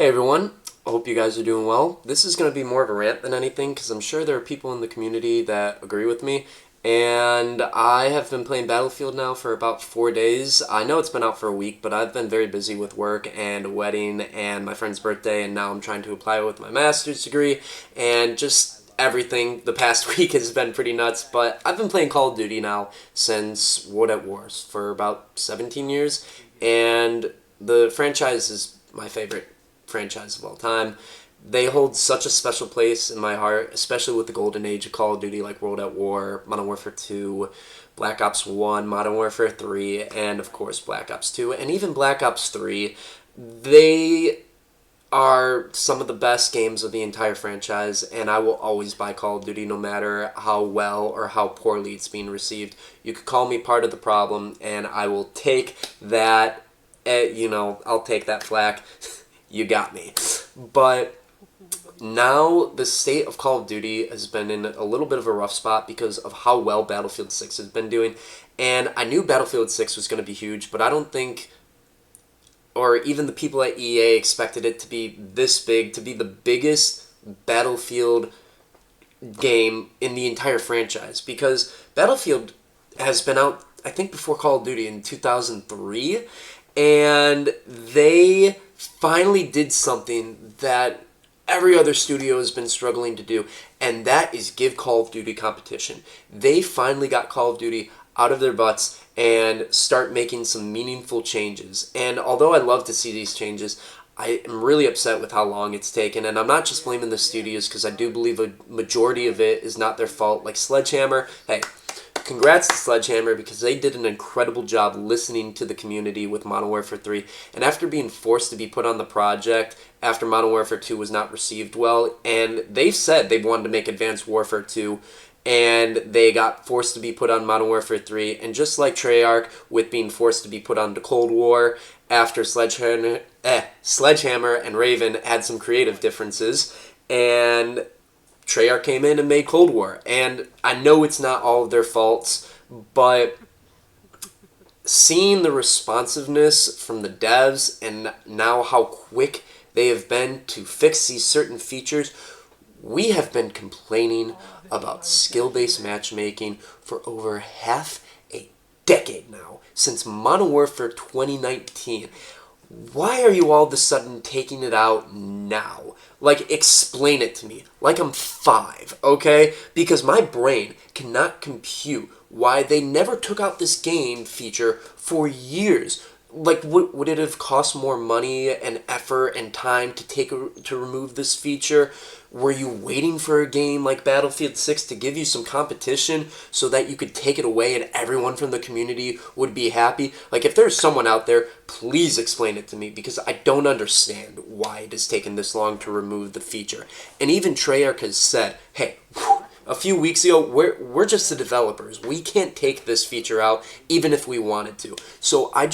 Hey everyone, I hope you guys are doing well. This is going to be more of a rant than anything because I'm sure there are people in the community that agree with me. And I have been playing Battlefield now for about 4 days. I know it's been out for a week, but I've been very busy with work and a wedding and my friend's birthday, and now I'm trying to apply with my master's degree and just everything. The past week has been pretty nuts, but I've been playing Call of Duty now since World at Wars for about 17 years, and the franchise is my favorite franchise of all time. They hold such a special place in my heart, especially with the golden age of Call of Duty like World at War, Modern Warfare 2, Black Ops 1, Modern Warfare 3, and of course Black Ops 2, and even Black Ops 3. They are some of the best games of the entire franchise, and I will always buy Call of Duty no matter how well or how poorly it's being received. You could call me part of the problem, and I will take that, I'll take that flack. You got me. But now the state of Call of Duty has been in a little bit of a rough spot because of how well Battlefield 6 has been doing. And I knew Battlefield 6 was going to be huge, but I don't think, or even the people at EA expected it to be this big, to be the biggest Battlefield game in the entire franchise. Because Battlefield has been out, I think, before Call of Duty in 2003, and they finally did something that every other studio has been struggling to do, and that is give Call of Duty competition. They finally got Call of Duty out of their butts and start making some meaningful changes. And although I love to see these changes, I am really upset with how long it's taken, and I'm not just blaming the studios because I do believe a majority of it is not their fault. Like Sledgehammer, hey, congrats to Sledgehammer because they did an incredible job listening to the community with Modern Warfare 3. And after being forced to be put on the project after Modern Warfare 2 was not received well, and they've said they wanted to make Advanced Warfare 2, and they got forced to be put on Modern Warfare 3. And just like Treyarch with being forced to be put on to Cold War after Sledgehammer and Raven had some creative differences, and Treyarch came in and made Cold War. And I know it's not all of their faults, but seeing the responsiveness from the devs and now how quick they have been to fix these certain features, we have been complaining about skill-based matchmaking for over half a decade now, since Modern Warfare 2019. Why are you all of a sudden taking it out now? Like, explain it to me. Like I'm 5, okay? Because my brain cannot compute why they never took out this game feature for years. Like, would it have cost more money and effort and time to remove this feature? Were you waiting for a game like Battlefield 6 to give you some competition so that you could take it away and everyone from the community would be happy? Like, if there's someone out there, please explain it to me because I don't understand why it has taken this long to remove the feature. And even Treyarch has said, hey, a few weeks ago, we're just the developers. We can't take this feature out even if we wanted to. So I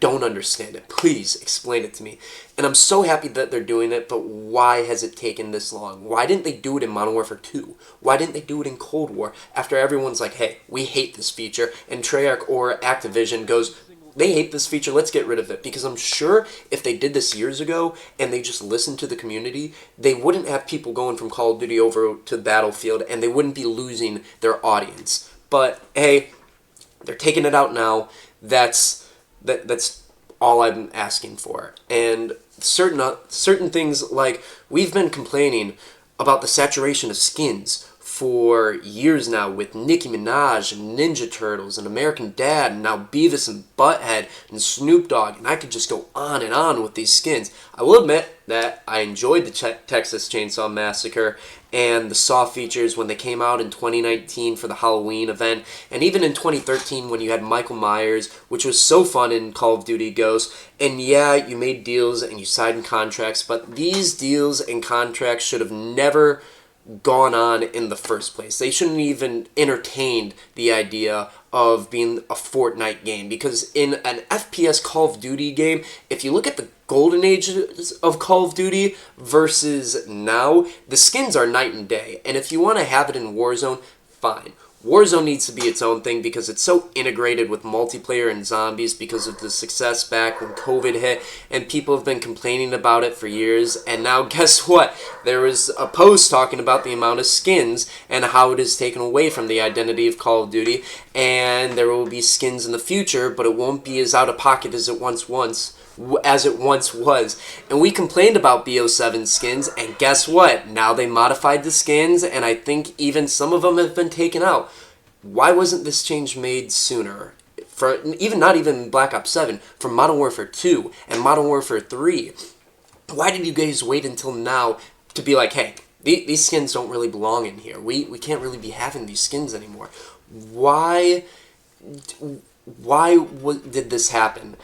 don't understand it. Please explain it to me. And I'm so happy that they're doing it, but why has it taken this long? Why didn't they do it in Modern Warfare 2? Why didn't they do it in Cold War after everyone's like, hey, we hate this feature, and Treyarch or Activision goes, they hate this feature, let's get rid of it. Because I'm sure if they did this years ago and they just listened to the community, they wouldn't have people going from Call of Duty over to Battlefield and they wouldn't be losing their audience. But hey, they're taking it out now. That's all I'm asking for. And certain things, like we've been complaining about the saturation of skins for years now with Nicki Minaj and Ninja Turtles and American Dad and now Beavis and Butthead and Snoop Dogg, and I could just go on and on with these skins. I will admit that I enjoyed the Texas Chainsaw Massacre and the Saw features when they came out in 2019 for the Halloween event, and even in 2013 when you had Michael Myers, which was so fun in Call of Duty Ghosts. And yeah, you made deals and you signed contracts, but these deals and contracts should have never gone on in the first place. They shouldn't even entertained the idea of being a Fortnite game, because in an FPS Call of Duty game, if you look at the golden ages of Call of Duty versus now, the skins are night and day. And if you want to have it in Warzone, fine. Warzone needs to be its own thing because it's so integrated with multiplayer and zombies because of the success back when COVID hit, and people have been complaining about it for years. And now guess what? There was a post talking about the amount of skins and how it is taken away from the identity of Call of Duty, and there will be skins in the future, but it won't be as out of pocket as it once was. And we complained about BO7 skins, and guess what? Now they modified the skins, and I think even some of them have been taken out. Why wasn't this change made sooner? For not even Black Ops 7, for Modern Warfare 2 and Modern Warfare 3. Why did you guys wait until now to be like, hey, these skins don't really belong in here. We can't really be having these skins anymore. Why did this happen?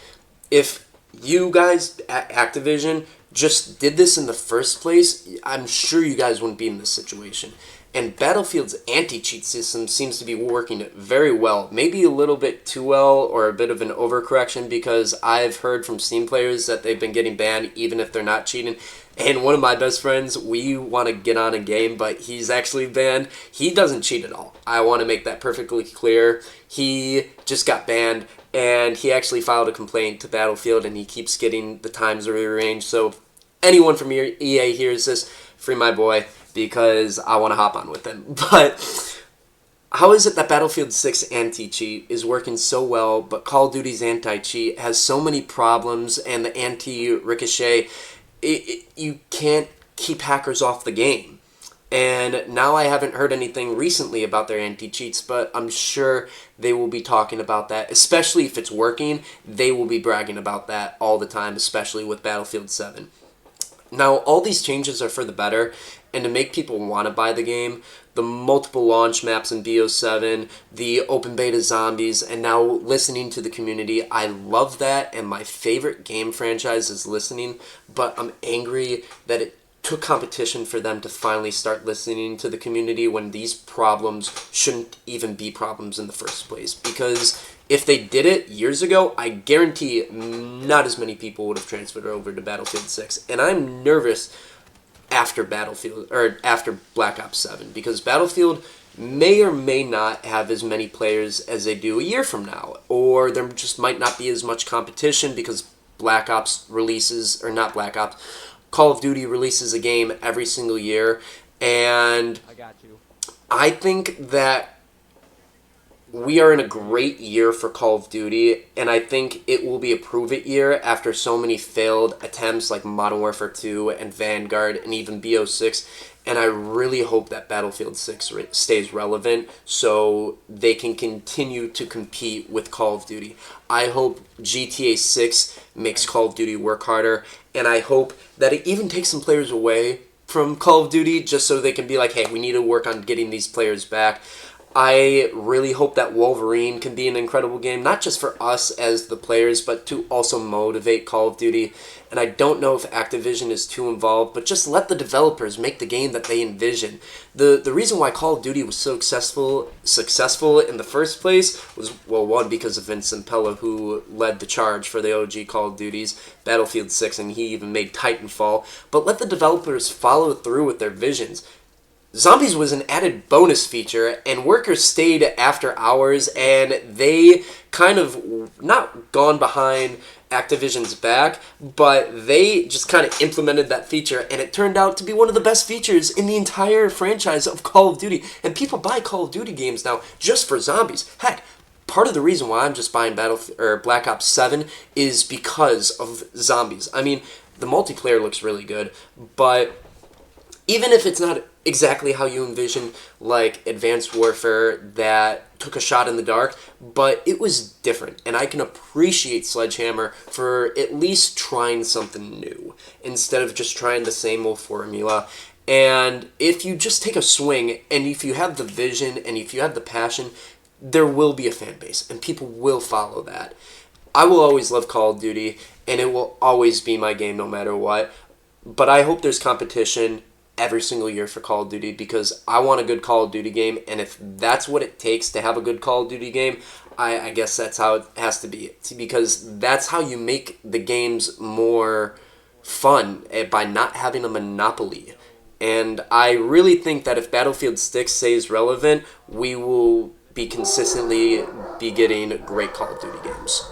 If you guys at Activision just did this in the first place, I'm sure you guys wouldn't be in this situation. And Battlefield's anti-cheat system seems to be working very well. Maybe a little bit too well, or a bit of an overcorrection, because I've heard from Steam players that they've been getting banned even if they're not cheating. And one of my best friends, we want to get on a game, but he's actually banned. He doesn't cheat at all. I want to make that perfectly clear. He just got banned, and he actually filed a complaint to Battlefield, and he keeps getting the times rearranged. So if anyone from EA hears this, free my boy, because I want to hop on with him. But how is it that Battlefield 6 anti-cheat is working so well, but Call of Duty's anti-cheat has so many problems, and the anti-ricochet, you can't keep hackers off the game? And now I haven't heard anything recently about their anti-cheats, but I'm sure they will be talking about that, especially if it's working. They will be bragging about that all the time, especially with Battlefield 7. Now, all these changes are for the better, and to make people want to buy the game, the multiple launch maps in BO7, the open beta zombies, and now listening to the community, I love that, and my favorite game franchise is listening, but I'm angry that it took competition for them to finally start listening to the community when these problems shouldn't even be problems in the first place. Because if they did it years ago, I guarantee not as many people would have transferred over to Battlefield 6. And I'm nervous after after Black Ops 7, because Battlefield may or may not have as many players as they do a year from now, or there just might not be as much competition because Black Ops releases, or not Black Ops, Call of Duty releases a game every single year, and I think that we are in a great year for Call of Duty, and I think it will be a prove-it year after so many failed attempts like Modern Warfare 2 and Vanguard and even BO6, and I really hope that Battlefield 6 stays relevant so they can continue to compete with Call of Duty. I hope GTA 6 makes Call of Duty work harder, and I hope that it even takes some players away from Call of Duty just so they can be like, hey, we need to work on getting these players back. I really hope that Wolverine can be an incredible game, not just for us as the players, but to also motivate Call of Duty. And I don't know if Activision is too involved, but just let the developers make the game that they envision. The reason why Call of Duty was so successful in the first place was, well, one, because of Vincent Pella, who led the charge for the OG Call of Duties, Battlefield 6, and he even made Titanfall. But let the developers follow through with their visions. Zombies was an added bonus feature, and workers stayed after hours, and they kind of, not gone behind Activision's back, but they just kind of implemented that feature, and it turned out to be one of the best features in the entire franchise of Call of Duty. And people buy Call of Duty games now just for zombies. Heck, part of the reason why I'm just buying Black Ops 7 is because of zombies. I mean, the multiplayer looks really good, but even if it's not exactly how you envision, like Advanced Warfare that took a shot in the dark, but it was different, and I can appreciate Sledgehammer for at least trying something new instead of just trying the same old formula. And if you just take a swing, and if you have the vision, and if you have the passion, there will be a fan base, and people will follow that. I will always love Call of Duty, and it will always be my game no matter what, but I hope there's competition every single year for Call of Duty, because I want a good Call of Duty game, and if that's what it takes to have a good Call of Duty game, I guess that's how it has to be, because that's how you make the games more fun, by not having a monopoly. And I really think that if Battlefield 6 stays relevant, we will be consistently be getting great Call of Duty games.